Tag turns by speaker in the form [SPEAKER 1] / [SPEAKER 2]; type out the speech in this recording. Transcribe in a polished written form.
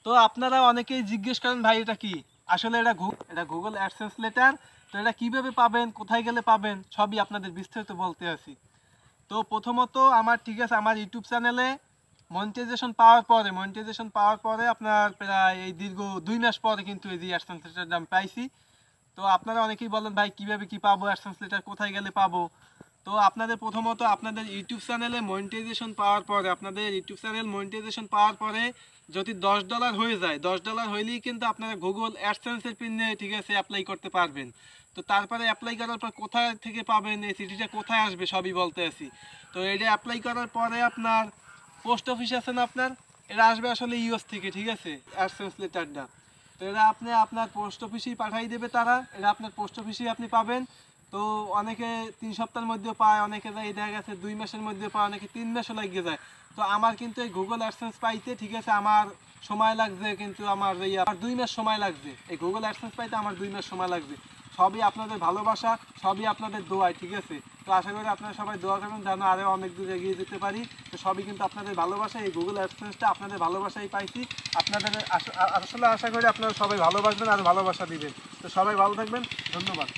[SPEAKER 1] তো আপনারা অনেকেই জিজ্ঞেস করেন ভাই এটা কি, আসলে এটা গুগল অ্যাডসেন্স লেটার। তো এটা কিভাবে পাবেন, কোথায় গেলে পাবেন, সবই আপনাদের বিস্তারিত বলতে আছি। তো প্রথমত আমার ঠিক আছে, আমার ইউটিউব চ্যানেলে মনিটাইজেশন পাওয়ার পরে আপনার প্রায় এই দীর্ঘ 2 মাস পরে কিন্তু এই যে অ্যাডসেন্স লেটারটা আমি পাইছি। তো আপনারা অনেকেই বলেন ভাই কিভাবে কি পাবো, অ্যাডসেন্স লেটার কোথায় গেলে পাবো। তো আপনাদের প্রথমত আপনাদের ইউটিউব চ্যানেলে মনিটাইজেশন পাওয়ার পরে যদি $10 হয়ে যায়, $10 হইলেই কিন্তু আপনারা গুগল অ্যাডসেন্সের পিনে ঠিক আছে অ্যাপ্লাই করতে পারবেন। তো তারপরে অ্যাপ্লাই করার পর কোথায় থেকে পাবেন, এই চিঠিটা কোথায় আসবে সবই বলতে আছি। তো এটা অ্যাপ্লাই করার পরে আপনার পোস্ট অফিস আছে না আপনার, এটা আসবে আসলে ইউএস থেকে, ঠিক আছে অ্যাডসেন্স লেটারটা। তো এটা আপনি আপনার পোস্ট অফিসেই পাঠিয়ে দেবে তারা, এটা আপনার পোস্ট অফিসেই আপনি পাবেন। তো অনেকে 3 সপ্তাহের মধ্যে পায়, অনেকে যায় দেখা গেছে 2 মাসের মধ্যে পায়, অনেকে 3 মাসও লাগিয়ে যায়। তো আমার কিন্তু এই গুগল অ্যাডসেন্স পাইতে ঠিক আছে আমার সময় লাগছে, কিন্তু আমার 2 মাস সময় লাগছে, এই গুগল অ্যাডসেন্স পাইতে আমার 2 মাস সময় লাগছে। সবই আপনাদের ভালোবাসা, সবই আপনাদের দোয়ায়, ঠিক আছে। তো আশা করি আপনারা সবাই দোয়া করবেন যেন আরও অনেক দূর এগিয়ে যেতে পারি। তো সবই কিন্তু আপনাদের ভালোবাসা, এই গুগল অ্যাডসেন্সটা আপনাদের ভালোবাসাই পাইছি। আপনাদের আসলে আশা করি আপনারা সবাই ভালোবাসবেন আর ভালোবাসা দিবেন। তো সবাই ভালো থাকবেন, ধন্যবাদ।